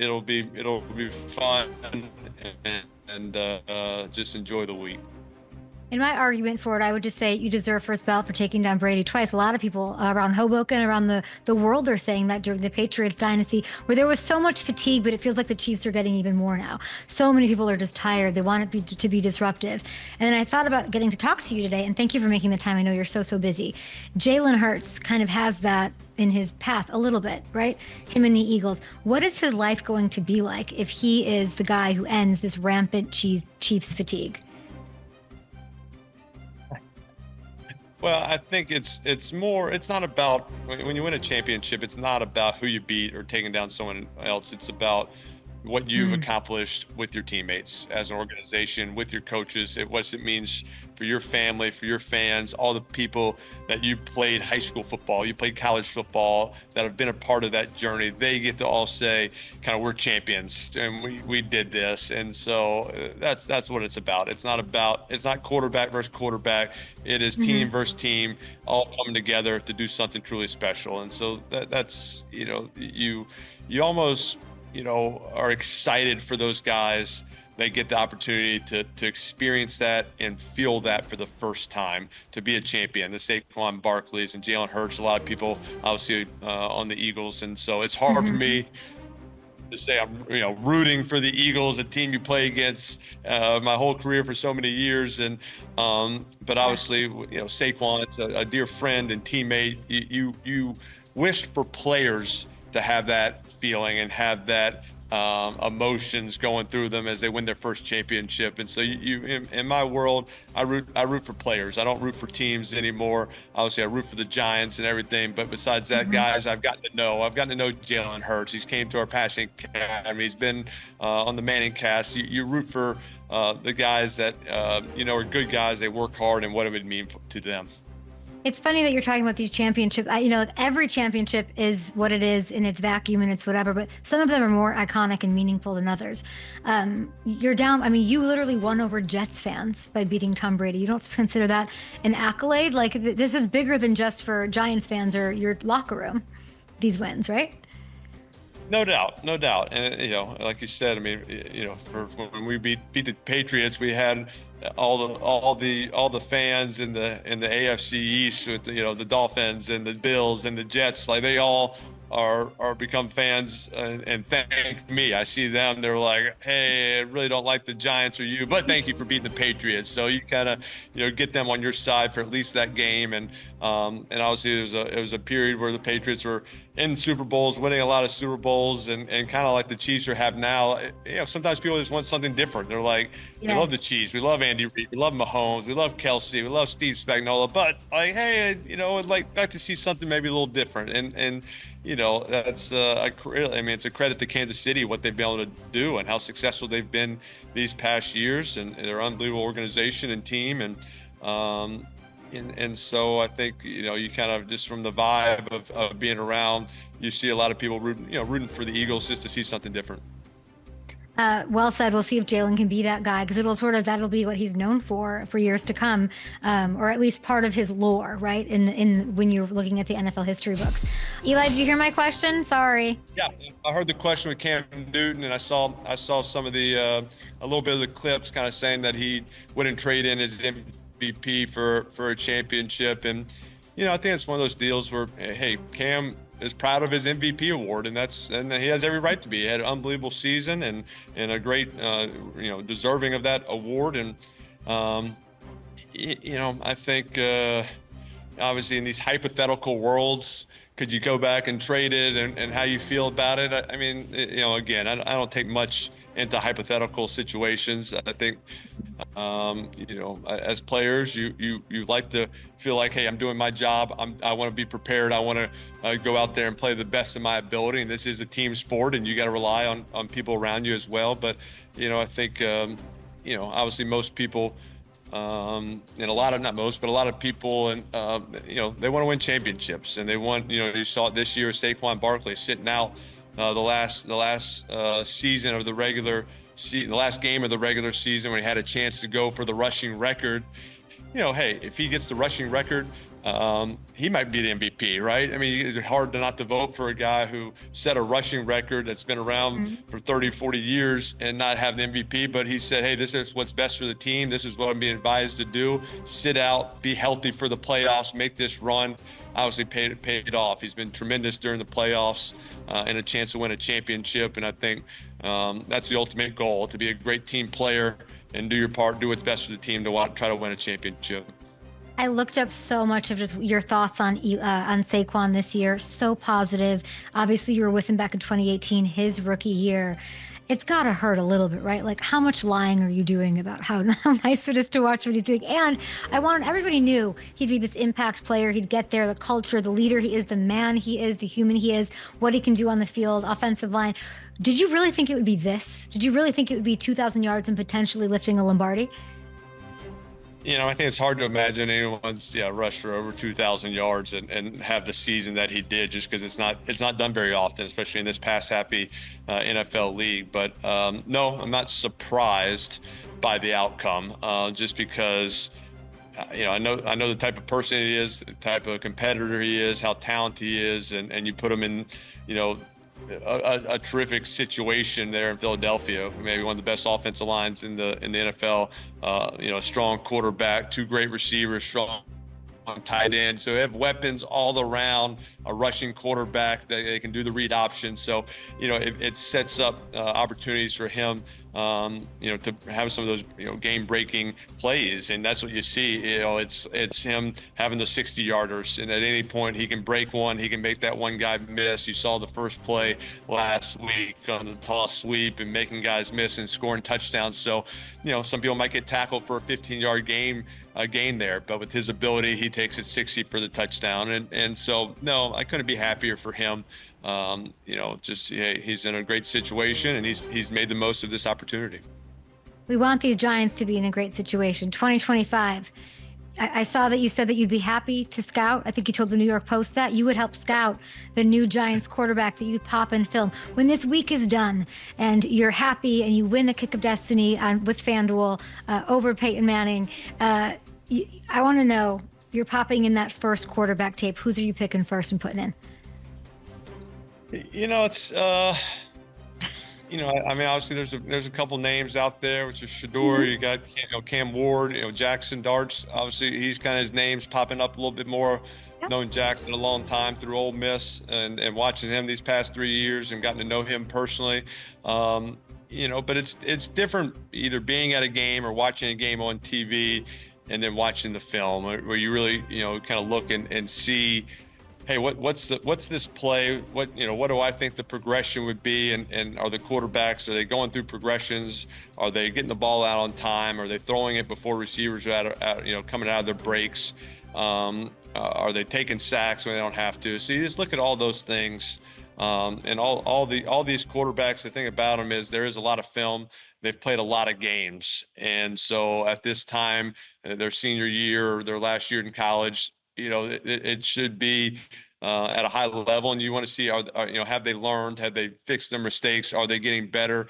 it'll be fun, and just enjoy the week. In my argument for it, I would just say you deserve first ballot for taking down Brady twice. A lot of people around Hoboken, around the world are saying that during the Patriots dynasty, where there was so much fatigue, but it feels like the Chiefs are getting even more now. So many people are just tired. They want it to be disruptive. And then I thought about getting to talk to you today, and thank you for making the time. I know you're so busy. Jalen Hurts kind of has that in his path a little bit, right? Him and the Eagles. What is his life going to be like if he is the guy who ends this rampant Chiefs fatigue? Well, I think it's not about, when you win a championship, it's not about who you beat or taking down someone else. It's about what you've accomplished with your teammates as an organization, with your coaches, what it means for your family, for your fans, all the people that you played high school football, you played college football, that have been a part of that journey. They get to all say, kind of, we're champions and we did this. And so that's what it's about. It's not quarterback versus quarterback. It is team versus team, all coming together to do something truly special. And so that's, you almost, are excited for those guys. They get the opportunity to experience that and feel that for the first time, to be a champion. The Saquon Barkleys and Jalen Hurts, a lot of people obviously on the Eagles. And so it's hard for me to say I'm rooting for the Eagles, a team you play against my whole career for so many years. And but obviously, Saquon's a dear friend and teammate. You wished for players to have that feeling and have that emotions going through them as they win their first championship. And so in my world, I root for players. I don't root for teams anymore. Obviously, I root for the Giants and everything. But besides that, guys, I've gotten to know Jalen Hurts. He's came to our passing academy. He's been on the Manning cast. You root for the guys that are good guys. They work hard, and what it would mean to them. It's funny that you're talking about these championships. Every championship is what it is in its vacuum and it's whatever, but some of them are more iconic and meaningful than others. You're down. I mean, you literally won over Jets fans by beating Tom Brady. You don't consider that an accolade? Like, this is bigger than just for Giants fans or your locker room, these wins, right? No doubt. And, like you said, I mean, for when we beat the Patriots, we had all the fans in the AFC East with the Dolphins and the Bills and the Jets, like they all are become fans and thank me. I see them, they're like, hey, I really don't like the Giants or you, but thank you for beating the Patriots. So you kind of get them on your side for at least that game. And obviously it was a period where the Patriots were in Super Bowls, winning a lot of Super Bowls, and kind of like the Chiefs have now. Sometimes people just want something different. They're like, we love the Chiefs, we love Andy Reid, we love Mahomes, we love Kelsey, we love Steve Spagnuolo, but like, hey, I'd like to see something maybe a little different. And that's it's a credit to Kansas City, what they've been able to do and how successful they've been these past years, and their unbelievable organization and team. And so I think, you kind of, just from the vibe of being around, you see a lot of people rooting for the Eagles just to see something different. Well said. We'll see if Jalen can be that guy, because that'll be what he's known for years to come, or at least part of his lore, right? In when you're looking at the NFL history books. Eli, did you hear my question? Sorry. Yeah, I heard the question with Cam Newton, and I saw some of the a little bit of the clips, kind of saying that he wouldn't trade in his MVP for a championship. And I think it's one of those deals where, hey, Cam is proud of his MVP award, and he has every right to be. He had an unbelievable season and a great deserving of that award. And I think obviously in these hypothetical worlds, could you go back and trade it, and how you feel about it? I mean, again, I don't take much into hypothetical situations. I think, as players, you like to feel like, hey, I'm doing my job. I want to be prepared. I want to go out there and play the best of my ability. And this is a team sport, and you got to rely on people around you as well. But, I think, obviously most people, and a lot of people, and they want to win championships, and they want, you saw it this year, Saquon Barkley sitting out the last season of the regular season, the last game of the regular season, when he had a chance to go for the rushing record. Hey, if he gets the rushing record he might be the MVP, right? I mean, it's hard to not to vote for a guy who set a rushing record that's been around Mhm. for 30, 40 years and not have the MVP. But he said, hey, this is what's best for the team. This is what I'm being advised to do. Sit out, be healthy for the playoffs, make this run. Obviously paid off. He's been tremendous during the playoffs and a chance to win a championship. And I think that's the ultimate goal, to be a great team player and do your part, do what's best for the team to try to win a championship. I looked up so much of just your thoughts on Saquon this year. So positive. Obviously, you were with him back in 2018, his rookie year. It's got to hurt a little bit, right? Like, how much lying are you doing about how nice it is to watch what he's doing? And everybody knew he'd be this impact player. He'd get there, the culture, the leader he is, the man he is, the human he is, what he can do on the field, offensive line. Did you really think it would be this? Did you really think it would be 2,000 yards and potentially lifting a Lombardi? I think it's hard to imagine anyone's rush for over 2,000 yards and have the season that he did, just because it's not done very often, especially in this pass happy NFL league. But no, I'm not surprised by the outcome, just because I know the type of person he is, the type of competitor he is, how talented he is, and you put him in a terrific situation there in Philadelphia, maybe one of the best offensive lines in the NFL. A strong quarterback, two great receivers, strong tight end. So they have weapons all around, a rushing quarterback that they can do the read option. So, it sets up opportunities for him, to have some of those, game breaking plays. And that's what you see, it's him having the 60 yarders. And at any point he can break one, he can make that one guy miss. You saw the first play last week on the toss sweep and making guys miss and scoring touchdowns. So, some people might get tackled for a 15-yard gain there, but with his ability, he takes it 60 for the touchdown. And so, no, I couldn't be happier for him. He's in a great situation, and he's made the most of this opportunity. We want these Giants to be in a great situation. 2025. I saw that you said that you'd be happy to scout. I think you told the New York Post that you would help scout the new Giants quarterback that you'd pop and film. When this week is done and you're happy and you win the kick of destiny with FanDuel over Peyton Manning, I want to know, you're popping in that first quarterback tape. Who's are you picking first and putting in? It's I mean, obviously there's a couple names out there, which is Shador. You got Cam Ward, Jackson Darts. Obviously, he's kind of, his name's popping up a little bit more. Yep. Known Jackson a long time through Ole Miss, and watching him these past 3 years and gotten to know him personally. But it's different either being at a game or watching a game on TV and then watching the film, where you really kind of look and see, hey, what's this play? What do I think the progression would be? And are the quarterbacks, are they going through progressions? Are they getting the ball out on time? Are they throwing it before receivers are coming out of their breaks? Are they taking sacks when they don't have to? So you just look at all those things. And all these quarterbacks, the thing about them is there is a lot of film. They've played a lot of games. And so at this time, their senior year or their last year in college, it should be at a high level, and you want to see, have they learned? Have they fixed their mistakes? Are they getting better?